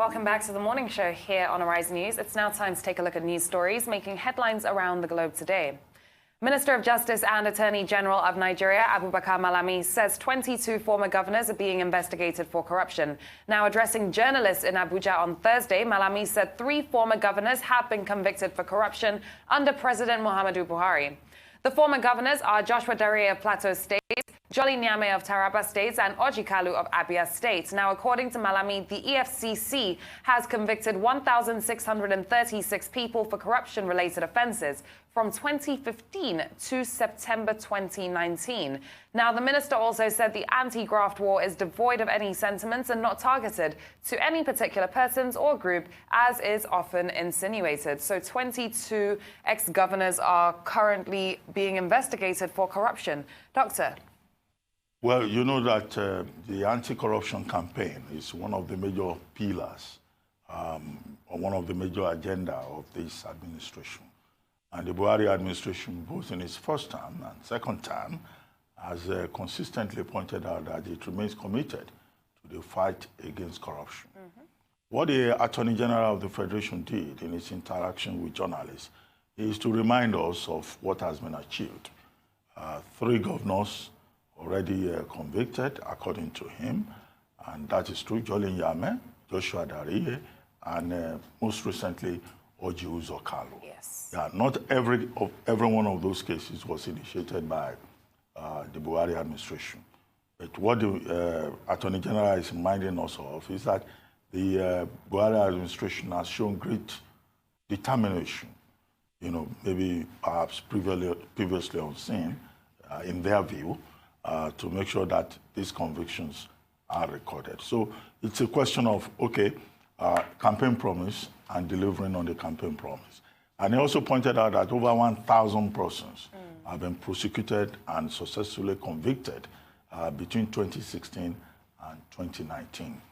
Welcome back to the morning show here on Arise News. It's now time to take a look at news stories making headlines around the globe today. Minister of Justice and Attorney General of Nigeria, Abubakar Malami, says 22 former governors are being investigated for corruption. Now addressing journalists in Abuja on Thursday, Malami said 3 former governors have been convicted for corruption under President Muhammadu Buhari. The former governors are Joshua Dare of Plateau State, Jolly Nyame of Taraba State and Orji Kalu of Abia State. Now, according to Malami, the EFCC has convicted 1,636 people for corruption-related offences from 2015 to September 2019. Now, the minister also said the anti-graft war is devoid of any sentiments and not targeted to any particular persons or group, as is often insinuated. So 22 ex-governors are currently being investigated for corruption. Doctor? Well, you know that the anti-corruption campaign is one of the major pillars or one of the major agenda of this administration. And the Buhari administration, both in its first term and second term, has consistently pointed out that it remains committed to the fight against corruption. What the Attorney General of the Federation did in its interaction with journalists is to remind us of what has been achieved. 3 governors already convicted, according to him, and that is true. Jolly Nyame, Joshua Dare, and most recently, Orji Kalu. Yes. Yeah, not every one of those cases was initiated by the Buhari administration. But what the Attorney General is reminding us of is that the Buhari administration has shown great determination, you know, maybe perhaps previously unseen, in their view, to make sure that these convictions are recorded. So it's a question of, okay, campaign promise and delivering on the campaign promise. And he also pointed out that over 1,000 persons have been prosecuted and successfully convicted between 2016 and 2019.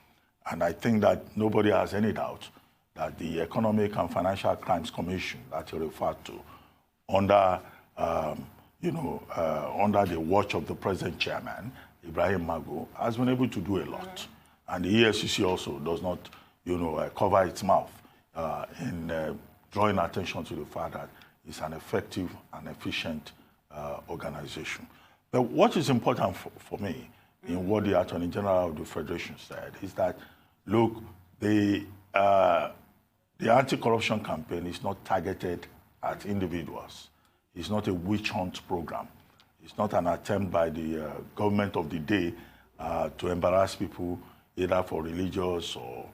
And I think that nobody has any doubt that the Economic and Financial Crimes Commission that he referred to under under the watch of the present chairman, Ibrahim Magu, has been able to do a lot. And the EFCC also does not, cover its mouth in drawing attention to the fact that it's an effective and efficient organization. But what is important for me in what the Attorney General of the Federation said is that, look, the anti-corruption campaign is not targeted at individuals. It's not a witch hunt program. It's not an attempt by the government of the day to embarrass people either for religious or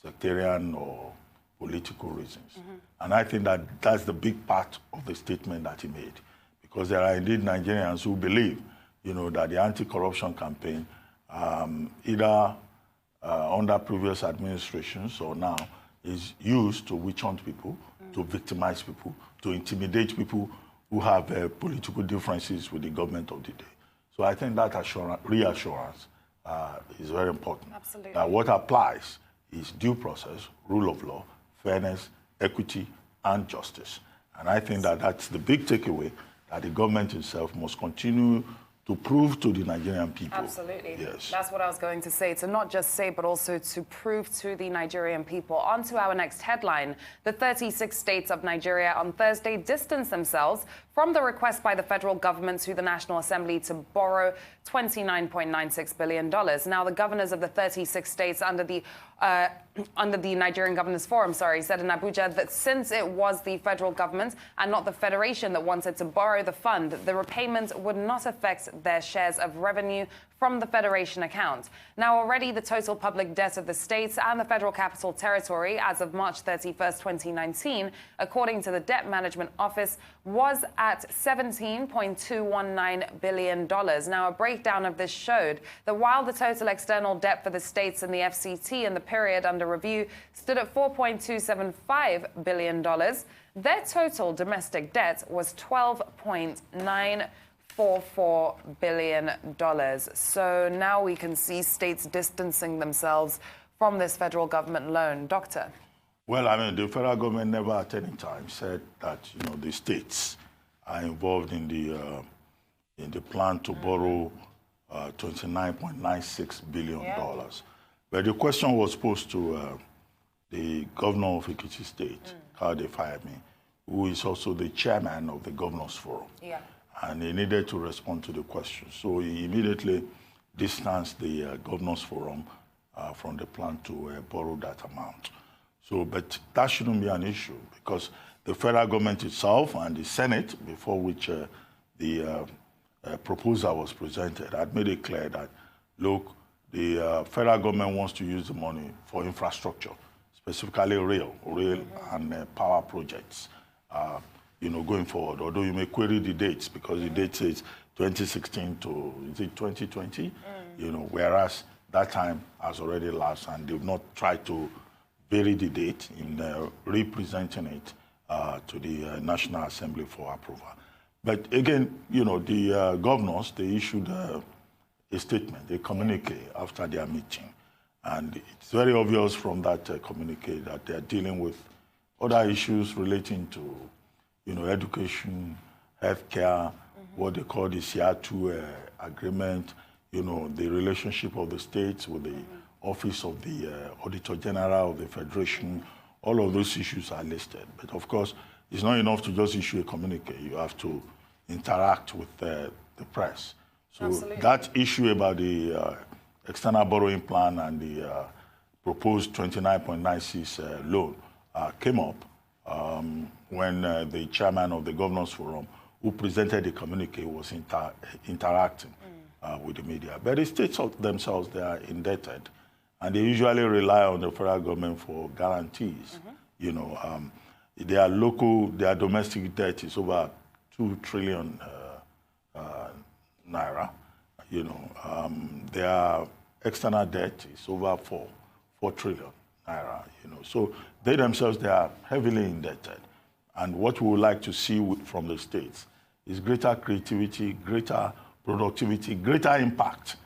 sectarian or political reasons. And I think that that's the big part of the statement that he made, because there are indeed Nigerians who believe, that the anti-corruption campaign, either under previous administrations or now, is used to witch hunt people, to victimize people, to intimidate people who have political differences with the government of the day. So I think that reassurance is very important. Absolutely. That what applies is due process, rule of law, fairness, equity, and justice. And I think that that's the big takeaway that the government itself must continue to prove to the Nigerian people. Absolutely. Yes. That's what I was going to say, to not just say, but also to prove to the Nigerian people. On to our next headline. The 36 states of Nigeria on Thursday distanced themselves from the request by the federal government to the National Assembly to borrow $29.96 billion. Now, the governors of the 36 states under the Nigerian Governors Forum, said in Abuja that since it was the federal government and not the federation that wanted to borrow the fund, the repayment would not affect their shares of revenue from the federation account. Now, already the total public debt of the states and the Federal Capital Territory as of March 31st, 2019, according to the Debt Management Office, was at $17.219 billion. Now, a breakdown of this showed that while the total external debt for the states and the FCT in the period under review stood at $4.275 billion, their total domestic debt was $12.944 billion. So now we can see states distancing themselves from this federal government loan. Doctor? Well, I mean, the federal government never at any time said that, the states are involved in the plan to borrow $29.96 billion. Yeah. But the question was posed to the governor of Ekiti State, Kade Fayemi, who is also the chairman of the Governors Forum. Yeah. And he needed to respond to the question. So he immediately distanced the Governors Forum from the plan to borrow that amount. So, but that shouldn't be an issue because the federal government itself and the Senate, before which the proposal was presented, had made it clear that, look, the federal government wants to use the money for infrastructure, specifically rail and power projects, going forward. Although you may query the dates because the date says 2016 to, is it 2020? Whereas that time has already lapsed and they've not tried to vary the date in representing it to the National Assembly for approval. But again, the governors, they issued a statement, a communique after their meeting. And it's very obvious from that communique that they're dealing with other issues relating to, education, healthcare, what they call the CR2 agreement, the relationship of the states with the Office of the Auditor General of the Federation. All of those issues are listed. But of course, it's not enough to just issue a communique. You have to interact with the press. So Absolutely. that issue about the external borrowing plan and the proposed 29.96 loan came up when the chairman of the Governors Forum, who presented the communique, was interacting with the media. But the states themselves, they are indebted, and they usually rely on the federal government for guarantees. Their domestic debt is over 2 trillion naira. Their external debt is over 4 trillion naira. So they themselves, they are heavily indebted. And what we would like to see from the states is greater creativity, greater productivity, greater impact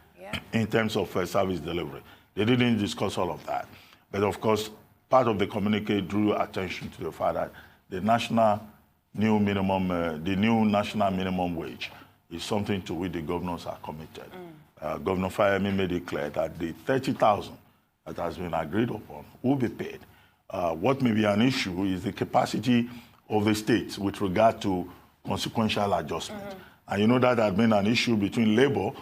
in terms of service delivery. They didn't discuss all of that. But of course, part of the communique drew attention to the fact that the new national minimum wage is something to which the governors are committed. Governor Fayemi made it clear that the 30,000 that has been agreed upon will be paid. What may be an issue is the capacity of the states with regard to consequential adjustment. And that had been an issue between Labour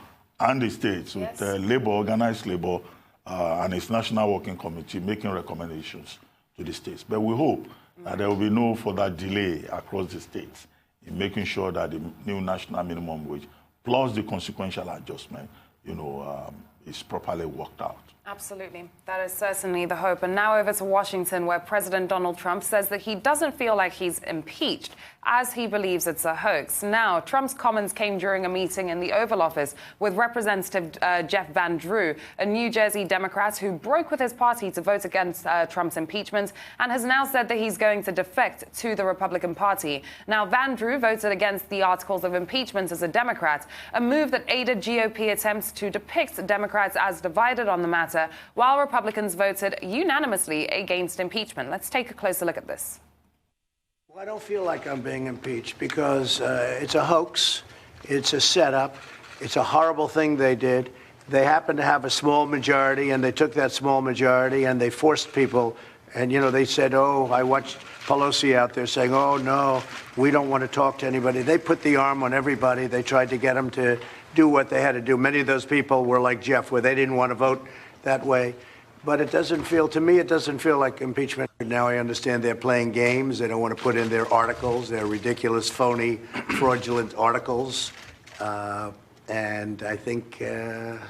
and the states, with Labour, organized Labour, and its National Working Committee making recommendations to the states. But we hope that there will be no further delay across the states in making sure that the new national minimum wage plus the consequential adjustment, is properly worked out. Absolutely. That is certainly the hope. And now over to Washington, where President Donald Trump says that he doesn't feel like he's impeached, as he believes it's a hoax. Now, Trump's comments came during a meeting in the Oval Office with Representative Jeff Van Drew, a New Jersey Democrat who broke with his party to vote against Trump's impeachment and has now said that he's going to defect to the Republican Party. Now, Van Drew voted against the articles of impeachment as a Democrat, a move that aided GOP attempts to depict Democrats as divided on the matter, while Republicans voted unanimously against impeachment. Let's take a closer look at this. Well, I don't feel like I'm being impeached because it's a hoax. It's a setup. It's a horrible thing they did. They happened to have a small majority, and they took that small majority, and they forced people. And, they said, I watched Pelosi out there saying, no, we don't want to talk to anybody. They put the arm on everybody. They tried to get them to do what they had to do. Many of those people were like Jeff, where they didn't want to vote that way. But it doesn't feel like impeachment. Now I understand they're playing games. They don't want to put in their articles, their ridiculous, phony, fraudulent articles. And I think they're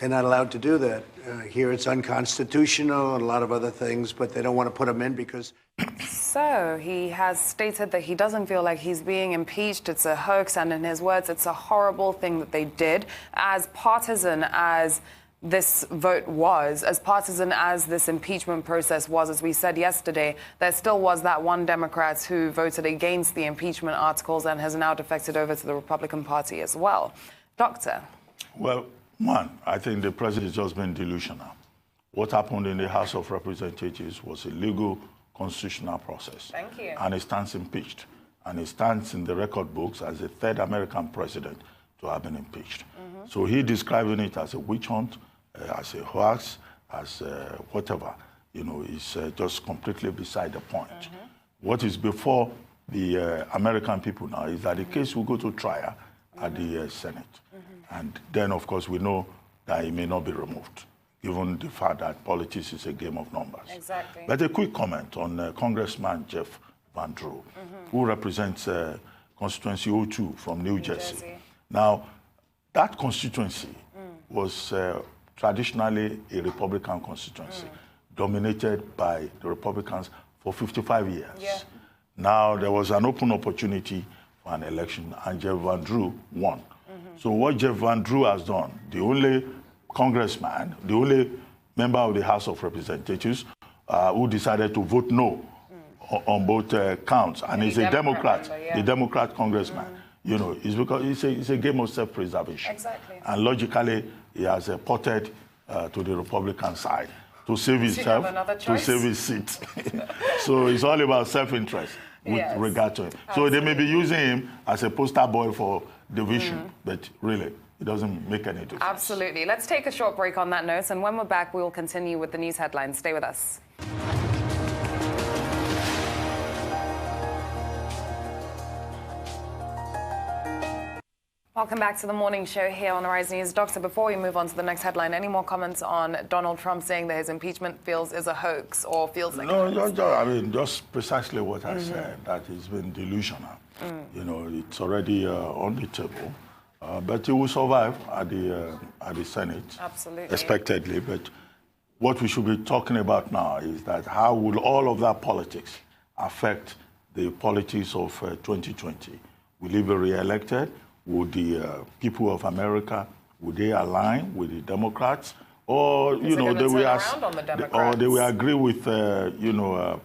not allowed to do that. Here it's unconstitutional and a lot of other things, but they don't want to put them in because... So he has stated that he doesn't feel like he's being impeached. It's a hoax, and in his words, it's a horrible thing that they did. As partisan as this vote was, as partisan as this impeachment process was, as we said yesterday, there still was that one Democrat who voted against the impeachment articles and has now defected over to the Republican Party as well. Doctor? Well, one, I think the president has just been delusional. What happened in the House of Representatives was a legal constitutional process. Thank you. And he stands impeached. And he stands in the record books as the third American president to have been impeached. So he describing it as a witch hunt, as a hoax, as whatever. is just completely beside the point. What is before the American people now is that the case will go to trial at the Senate. And then, of course, we know that it may not be removed, given the fact that politics is a game of numbers. Exactly. But a quick comment on Congressman Jeff Van Drew, who represents constituency 02 from New Jersey. Now, that constituency was traditionally a Republican constituency, dominated by the Republicans for 55 years. Yeah. Now, there was an open opportunity for an election, and Jeff Van Drew won. So what Jeff Van Drew has done, the only congressman, the only member of the House of Representatives who decided to vote no on both counts, and he's a Democrat, the Democrat congressman. It's because it's a game of self-preservation. Exactly. And logically, he has ported to the Republican side to save himself, to save his seat. So it's all about self-interest with regard to him. So they may be using him as a poster boy for division, but really, it doesn't make any difference. Absolutely. Let's take a short break on that note, and when we're back, we'll continue with the news headlines. Stay with us. Welcome back to the morning show here on Arise News. Doctor, before we move on to the next headline, any more comments on Donald Trump saying that his impeachment is a hoax or feels like a hoax? Just precisely what I said, that it's been delusional. It's already on the table, but it will survive at the Senate. Absolutely. Expectedly. But what we should be talking about now is that how will all of that politics affect the politics of 2020? Will he be re-elected? Would the people of America, would they align with the Democrats? Or, they will agree with,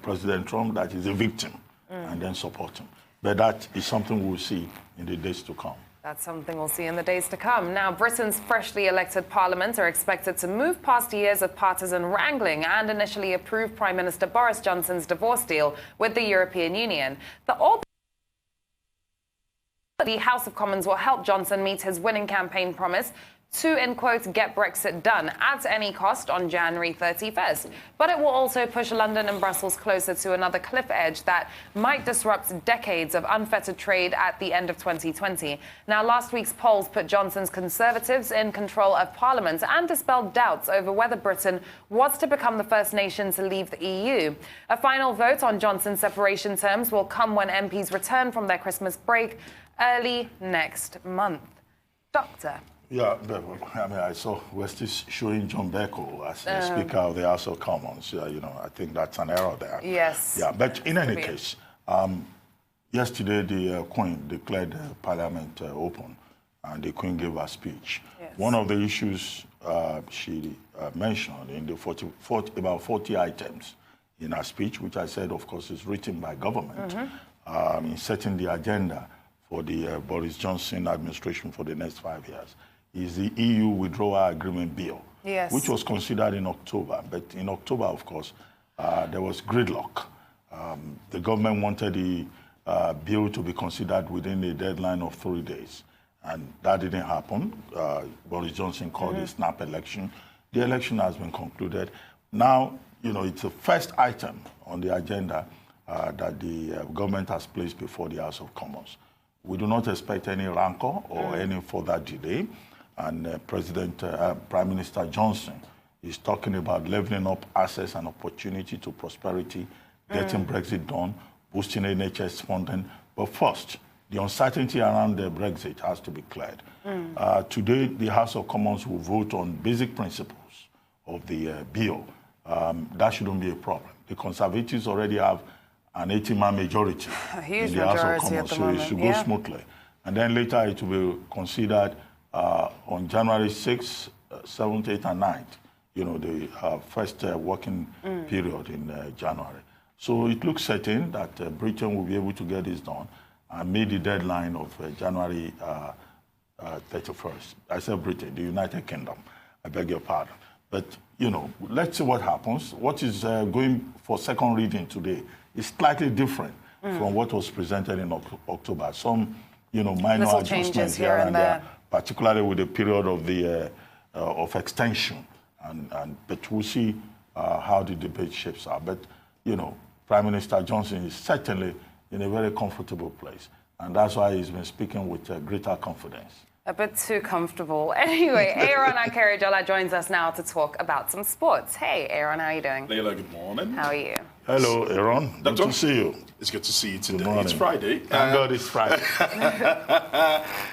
President Trump that he's a victim and then support him. But that is something we'll see in the days to come. That's something we'll see in the days to come. Now, Britain's freshly elected parliament are expected to move past years of partisan wrangling and initially approve Prime Minister Boris Johnson's divorce deal with the European Union. The House of Commons will help Johnson meet his winning campaign promise to, in quotes, get Brexit done at any cost on January 31st. But it will also push London and Brussels closer to another cliff edge that might disrupt decades of unfettered trade at the end of 2020. Now, last week's polls put Johnson's Conservatives in control of Parliament and dispelled doubts over whether Britain was to become the first nation to leave the EU. A final vote on Johnson's separation terms will come when MPs return from their Christmas break early next month. Doctor. Yeah, I saw we're still showing John Bercow as the Speaker of the House of Commons. I think that's an error there. Yes. Yeah, but in any case, yesterday the Queen declared Parliament open, and the Queen gave her speech. Yes. One of the issues she mentioned in the about 40 items in her speech, which I said, of course, is written by government, in setting the agenda for the Boris Johnson administration for the next 5 years, is the EU withdrawal agreement bill, which was considered in October. But in October, of course, there was gridlock. The government wanted the bill to be considered within a deadline of 3 days, and that didn't happen. Boris Johnson called a snap election. The election has been concluded. Now, it's the first item on the agenda that the government has placed before the House of Commons. We do not expect any rancor or any further delay. And Prime Minister Johnson is talking about leveling up access and opportunity to prosperity, getting Brexit done, boosting NHS funding. But first, the uncertainty around the Brexit has to be cleared. Today, the House of Commons will vote on basic principles of the bill. That shouldn't be a problem. The Conservatives already have an 80-man majority in the House of Commons, so it should go smoothly. And then later it will be considered on January 6th, 7th, 8th, and 9th, the first working period in January. So it looks certain that Britain will be able to get this done and meet the deadline of January 31st. I said Britain, the United Kingdom. I beg your pardon. But, let's see what happens. What is going for second reading today is slightly different from what was presented in October. Some, minor adjustments here and there, particularly with the period of the of extension. But we'll see how the debate shapes up. But, Prime Minister Johnson is certainly in a very comfortable place. And that's why he's been speaking with greater confidence. A bit too comfortable. Anyway, Aaron Akerijola joins us now to talk about some sports. Hey, Aaron, how are you doing? Leila, good morning. How are you? Hello, Aaron. Good to see you. It's good to see you today. Good morning. It's Friday. Thank God it's Friday.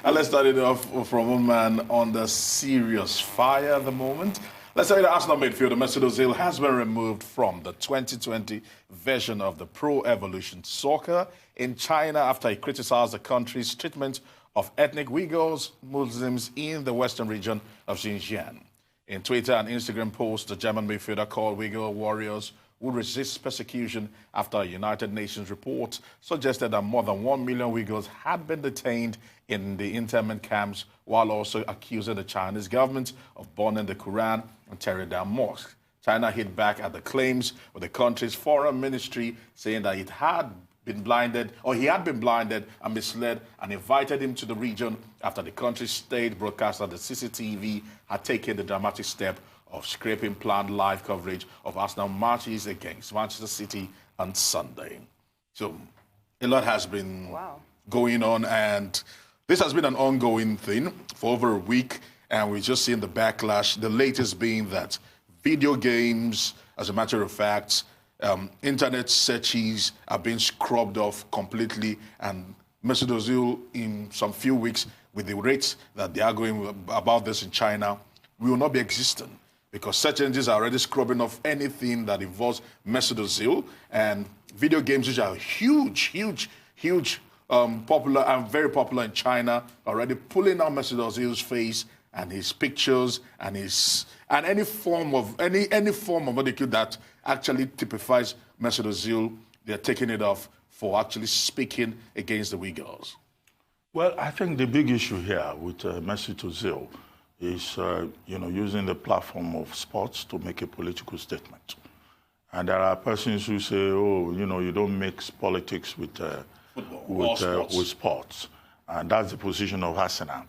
And let's start it off from one man under serious fire at the moment. Let's say the Arsenal midfielder Mesut Ozil has been removed from the 2020 version of the Pro Evolution Soccer in China after he criticized the country's treatment of ethnic Uyghurs, Muslims in the western region of Xinjiang. In Twitter and Instagram posts, the German midfielder called Uyghur warriors who resist persecution after a United Nations report suggested that more than 1 million Uyghurs had been detained in the internment camps, while also accusing the Chinese government of burning the Quran and tearing down mosques. China hit back at the claims of the country's foreign ministry, saying that it had been blinded, or he had been blinded and misled, and invited him to the region after the country's state broadcaster, the CCTV, had taken the dramatic step of scraping planned live coverage of Arsenal matches against Manchester City on Sunday. So a lot has been going on, and this has been an ongoing thing for over a week, and we're just seeing the backlash, the latest being that video games, as a matter of fact, internet searches are being scrubbed off completely, and Mesut Ozil, in some few weeks, with the rates that they are going about this in China, will not be existent, because search engines are already scrubbing off anything that involves Mesut Ozil, and video games, which are huge, popular and very popular in China, already pulling out Mesut Ozil's face and his pictures and any form of molecule that actually typifies Mesut Ozil. They're taking it off for actually speaking against the Uyghurs. Well, I think the big issue here with Mesut Ozil is, using the platform of sports to make a political statement. And there are persons who say, you don't mix politics with sports. And that's the position of Arsenal.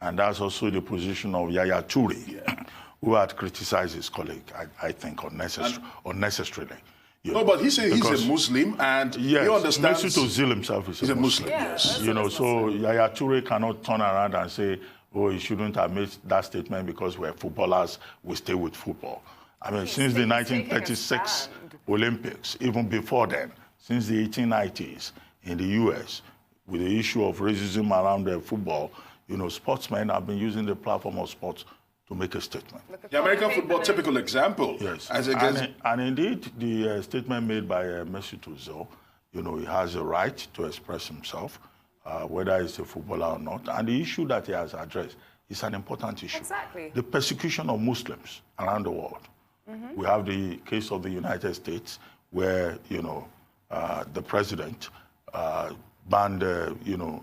And that's also the position of Yaya Toure, who had criticized his colleague, I think, unnecessarily. No, but he said he's a Muslim, and he understands. Mesut Ozil himself is a Muslim. Yes. So Yaya Toure cannot turn around and say, he shouldn't have made that statement because we're footballers, we stay with football. I mean, since the 1936 Olympics, even before then, since the 1890s in the US, with the issue of racism around football, sportsmen have been using the platform of sports to make a statement. The American football typical example. Yes. And indeed, the statement made by Mesut Ozil, he has a right to express himself, whether he's a footballer or not. And the issue that he has addressed is an important issue. Exactly. The persecution of Muslims around the world. Mm-hmm. We have the case of the United States where, the president banned,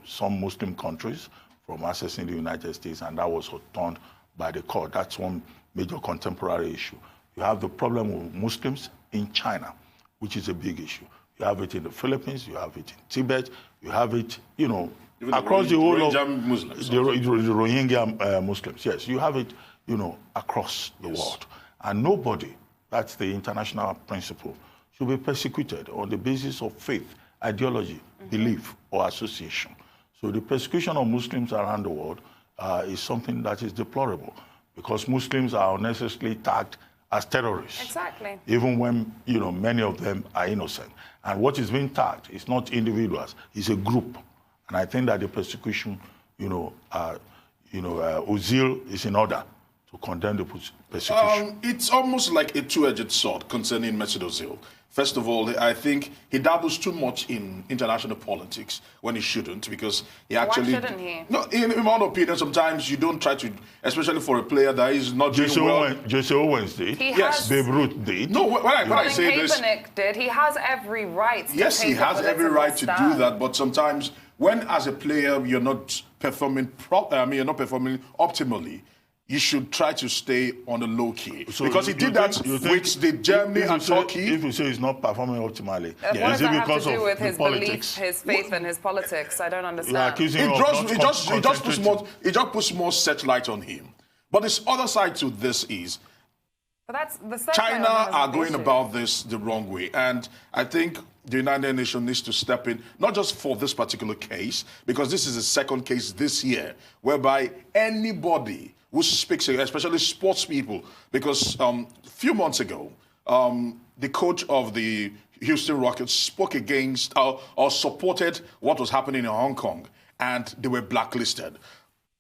some Muslim countries from accessing the United States, and that was overturned by the court. That's one major contemporary issue. You have the problem with Muslims in China, which is a big issue. You have it in the Philippines, you have it in Tibet, you have it, across the whole of Muslims, the Rohingya Muslims. Yes, you have it, across the world. And nobody, that's the international principle, should be persecuted on the basis of faith, ideology, belief, or association. So the persecution of Muslims around the world is something that is deplorable, because Muslims are unnecessarily tagged as terrorists. Exactly. Even when, many of them are innocent. And what is being tagged is not individuals, it's a group. And I think that the persecution, Ozil is in order to condemn the persecution. It's almost like a two-edged sword concerning Mesut Ozil. First of all, I think he dabbles too much in international politics when he shouldn't, because he actually... Why shouldn't he? No, in my opinion, sometimes you don't try to, especially for a player that is not doing well. Jesse Owens did. Yes. Babe Ruth did. No, when I say this... Kaepernick did. He has every right to Yes, he has every right to do that, but sometimes when, as a player, you're not performing optimally, you should try to stay on the low key. So because he did that with the Germany and Turkey. If you say he's not performing optimally, what does that have to do with his politics? Belief, his faith, and his politics? I don't understand. You're accusing him of it just puts more searchlight on him. But this other side to this is, But that's the second China are going issue. about this the wrong way. And I think the United Nations needs to step in, not just for this particular case, because this is the second case this year, whereby anybody who speaks, especially sports people, because a few months ago, the coach of the Houston Rockets spoke against or supported what was happening in Hong Kong, and they were blacklisted.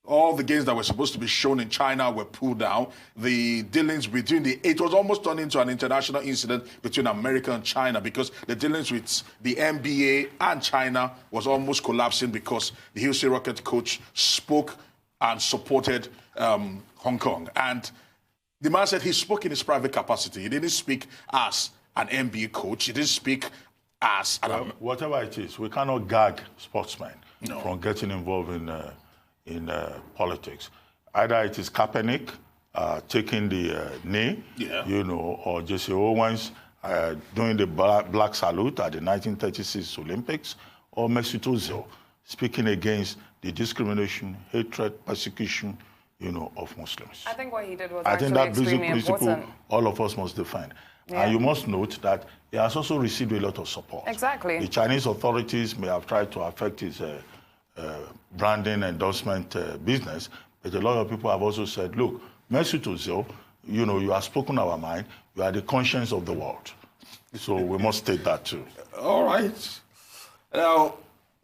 All the games that were supposed to be shown in China were pulled down. The dealings between it was almost turned into an international incident between America and China, because the dealings with the NBA and China was almost collapsing because the Houston Rockets coach spoke and supported Hong Kong. And the man said he spoke in his private capacity. He didn't speak as an NBA coach. He didn't speak as whatever it is, we cannot gag sportsmen from getting involved in politics. Either it is Kaepernick taking the knee, or Jesse Owens doing the black salute at the 1936 Olympics, or Mesut Ozil speaking against the discrimination, hatred, persecution, of Muslims. I think what he did was I actually think that extremely principle important. all of us must defend. Yeah. And you must note that he has also received a lot of support. Exactly. The Chinese authorities may have tried to affect his branding endorsement business, but a lot of people have also said, look, Mesut Ozil, you have spoken our mind, you are the conscience of the world. So we must take that too. All right. Now,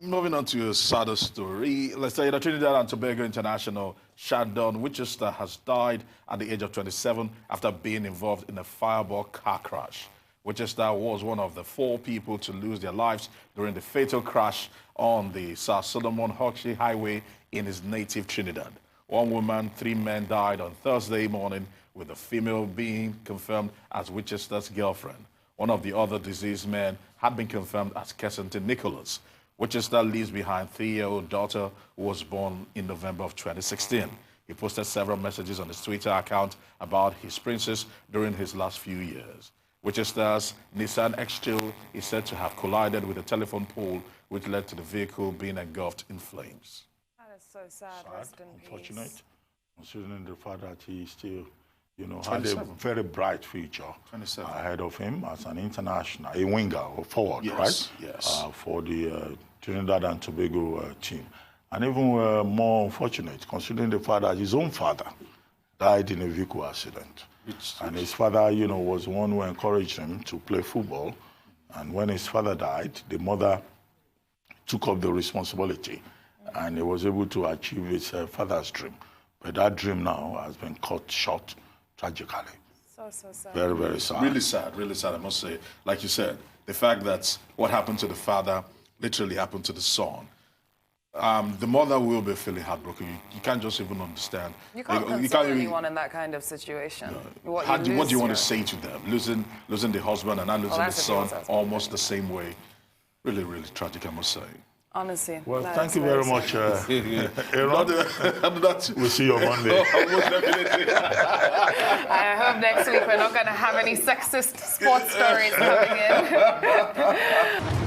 moving on to a sadder story. Let's say the Trinidad and Tobago international Shadon Winchester has died at the age of 27 after being involved in a fireball car crash. Winchester was one of the 4 people to lose their lives during the fatal crash on the Sir Solomon Hoxie Highway in his native Trinidad. 1 woman, 3 men died on Thursday morning, with the female being confirmed as Winchester's girlfriend. One of the other deceased men had been confirmed as Kessington Nicholas. Winchester leaves behind a 3-year-old daughter who was born in November of 2016. He posted several messages on his Twitter account about his princess during his last few years. Winchester's Nissan X-Trail is said to have collided with a telephone pole, which led to the vehicle being engulfed in flames. That is so sad. Rest in unfortunate, peace. considering the fact that he still, had a very bright future ahead of him as an international, a winger or forward, right? Yes. For the Trinidad and Tobago team. And even more unfortunate, considering the fact that his own father died in a vehicle accident. And his father, was the one who encouraged him to play football. And when his father died, the mother took up the responsibility, and he was able to achieve his father's dream. But that dream now has been cut short tragically. So sad. Very, very sad. Really sad, I must say. Like you said, the fact that what happened to the father literally happened to the son. The mother will be feeling heartbroken. You can't just even understand. You can't console anyone in that kind of situation. What do you want to say to them? Losing the husband and not losing the son almost the same way. Really, really tragic, I must say. Honestly. Well, thank you very much, Aaron. We'll see you on Monday. Most definitely. I hope next week we're not going to have any sexist sports stories coming in.